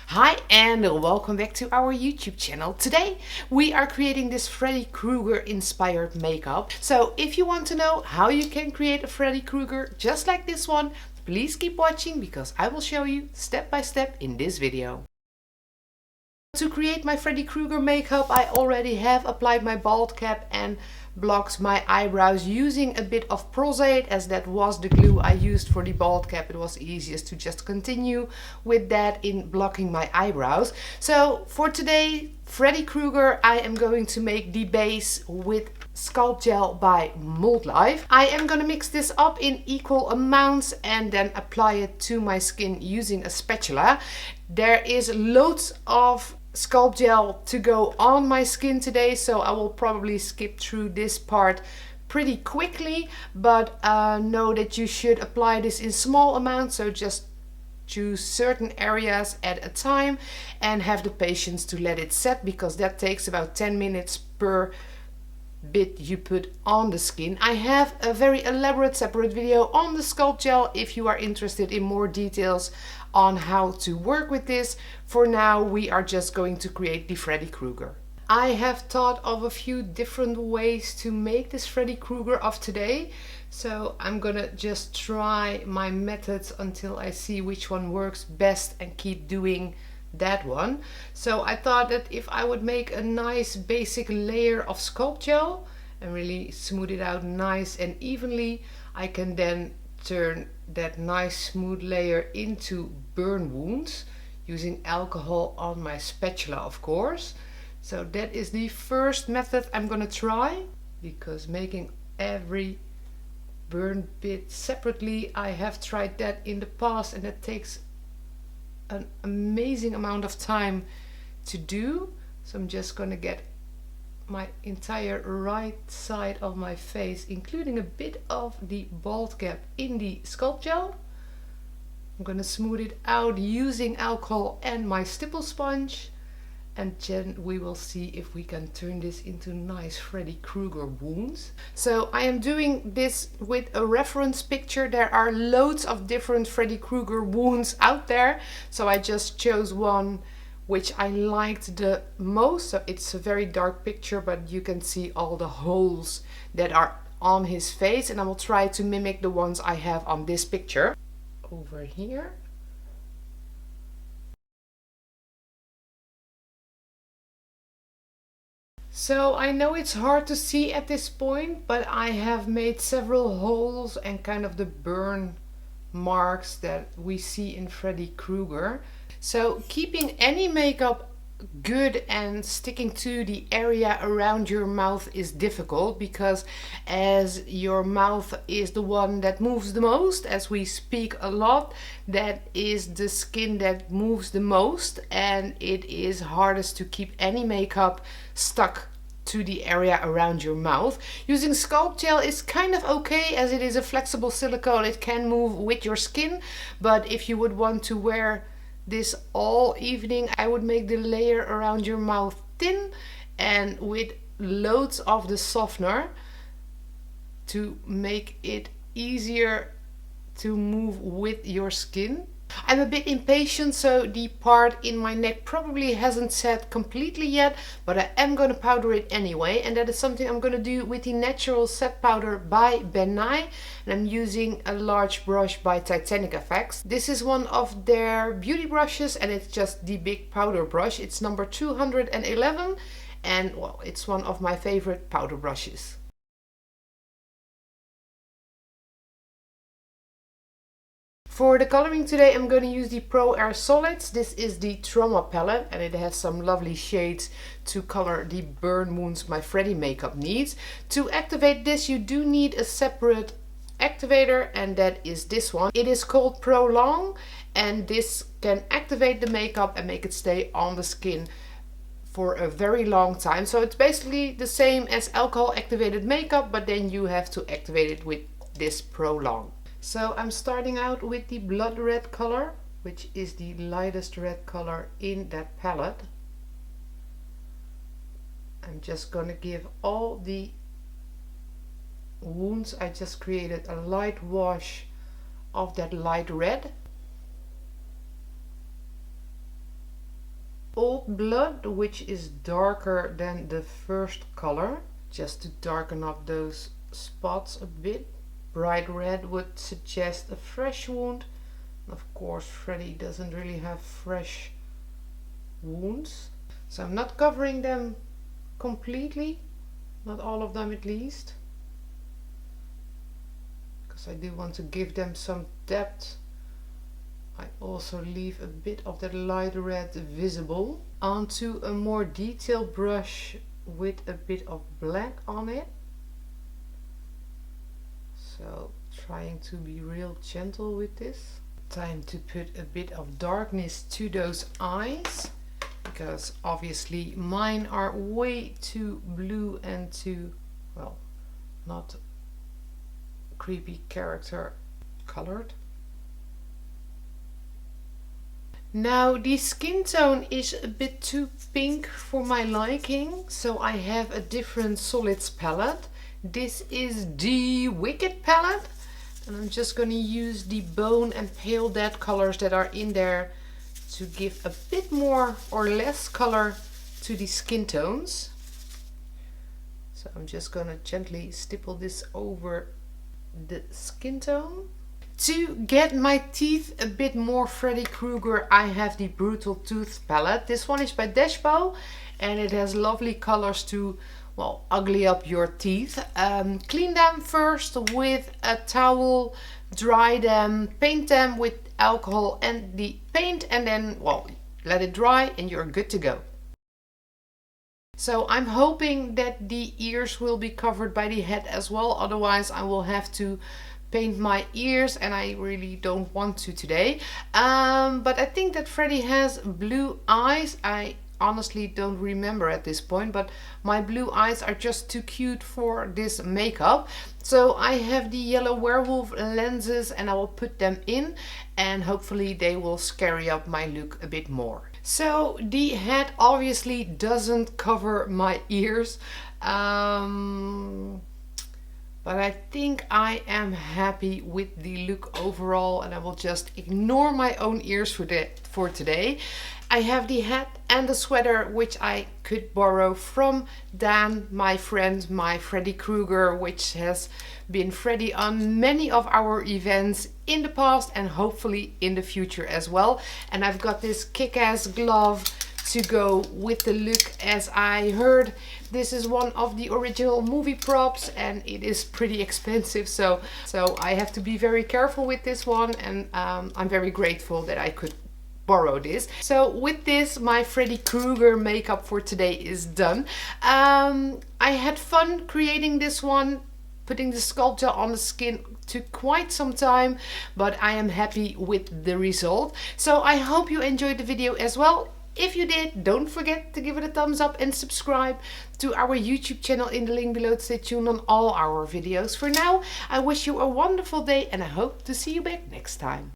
Hi and welcome back to our YouTube channel. Today we are creating this Freddy Krueger inspired makeup. So if you want to know how you can create a Freddy Krueger just like this one, please keep watching because I will show you step by step in this video. To create my Freddy Krueger makeup, I already have applied my bald cap and blocked my eyebrows using a bit of ProAiir, as that was the glue I used for the bald cap. It was easiest to just continue with that in blocking my eyebrows. So for today, Freddy Krueger, I am going to make the base with Sculpt Gel by Mold Life. I am going to mix this up in equal amounts and then apply it to my skin using a spatula. There is loads of Sculpt Gel to go on my skin today, so I will probably skip through this part pretty quickly, but know that you should apply this in small amounts, so just choose certain areas at a time and have the patience to let it set, because that takes about 10 minutes per bit you put on the skin. I have a very elaborate separate video on the Sculpt Gel if you are interested in more details on how to work with this. For now we are just going to create the Freddy Krueger. I have thought of a few different ways to make this Freddy Krueger of today, so I'm gonna just try my methods until I see which one works best and keep doing that one. So I thought that if I would make a nice basic layer of Sculpt Gel and really smooth it out nice and evenly, I can then turn that nice smooth layer into burn wounds using alcohol on my spatula, of course. So that is the first method I'm gonna try, because making every burn bit separately, I have tried that in the past and it takes an amazing amount of time to do. So I'm just gonna get my entire right side of my face, including a bit of the bald cap, in the Sculpt Gel. I'm gonna smooth it out using alcohol and my stipple sponge, and then we will see if we can turn this into nice Freddy Krueger wounds. So I am doing this with a reference picture. There are loads of different Freddy Krueger wounds out there, so I just chose one which I liked the most. So it's a very dark picture, but you can see all the holes that are on his face, and I will try to mimic the ones I have on this picture over here. So I know it's hard to see at this point, but I have made several holes and kind of the burn marks that we see in Freddy Krueger. So keeping any makeup good and sticking to the area around your mouth is difficult, because as your mouth is the one that moves the most, as we speak a lot, that is the skin that moves the most, and it is hardest to keep any makeup stuck to the area around your mouth. Using Sculpt Gel is kind of okay, as it is a flexible silicone, it can move with your skin, but if you would want to wear this all evening, I would make the layer around your mouth thin and with loads of the softener to make it easier to move with your skin. I'm a bit impatient, so the part in my neck probably hasn't set completely yet, but I am going to powder it anyway, and that is something I'm going to do with the Natural Set Powder by Ben Nye, and I'm using a large brush by Titanic Effects. This is one of their beauty brushes, and it's just the big powder brush. It's number 211, and well, it's one of my favorite powder brushes. For the coloring today, I'm going to use the ProAiir Solids. This is the Trauma palette, and it has some lovely shades to color the burn wounds my Freddy makeup needs. To activate this, you do need a separate activator, and that is this one. It is called Prolong, and this can activate the makeup and make it stay on the skin for a very long time. So it's basically the same as alcohol activated makeup, but then you have to activate it with this Prolong. So I'm starting out with the blood red color, which is the lightest red color in that palette. I'm just gonna give all the wounds I just created a light wash of that light red. Old blood, which is darker than the first color, just to darken up those spots a bit. Bright red would suggest a fresh wound. Of course, Freddy doesn't really have fresh wounds, so I'm not covering them completely, not all of them at least, because I do want to give them some depth. I also leave a bit of that light red visible. Onto a more detailed brush with a bit of black on it. So trying to be real gentle with this. Time to put a bit of darkness to those eyes, because obviously mine are way too blue and too, well, not creepy character colored. Now the skin tone is a bit too pink for my liking, so I have a different solids palette. This is the Wicked palette, and I'm just going to use the bone and pale dead colors that are in there to give a bit more or less color to the skin tones. So I'm just going to gently stipple this over the skin tone. To get my teeth a bit more Freddy Krueger, I have the Brutal Tooth palette. This one is by Dashbo, and it has lovely colors to, well, ugly up your teeth. Clean them first with a towel, dry them, paint them with alcohol and the paint, and then, well, let it dry and you're good to go. So I'm hoping that the ears will be covered by the head as well, otherwise I will have to paint my ears, and I really don't want to today. But I think that Freddy has blue eyes. I honestly don't remember at this point, but my blue eyes are just too cute for this makeup. So I have the yellow werewolf lenses, and I will put them in, and hopefully they will scary up my look a bit more. So the head obviously doesn't cover my ears. But I think I am happy with the look overall, and I will just ignore my own ears for today. I have the hat and the sweater, which I could borrow from Dan, my friend, my Freddy Krueger, which has been Freddy on many of our events in the past and hopefully in the future as well. And I've got this kick-ass glove to go with the look. As I heard, this is one of the original movie props and it is pretty expensive, so I have to be very careful with this one, and I'm very grateful that I could borrow this. So with this, my Freddy Krueger makeup for today is done. I had fun creating this one. Putting the sculpture on the skin took quite some time, but I am happy with the result. So I hope you enjoyed the video as well. If you did, don't forget to give it a thumbs up and subscribe to our YouTube channel in the link below to stay tuned on all our videos. For now, I wish you a wonderful day and I hope to see you back next time.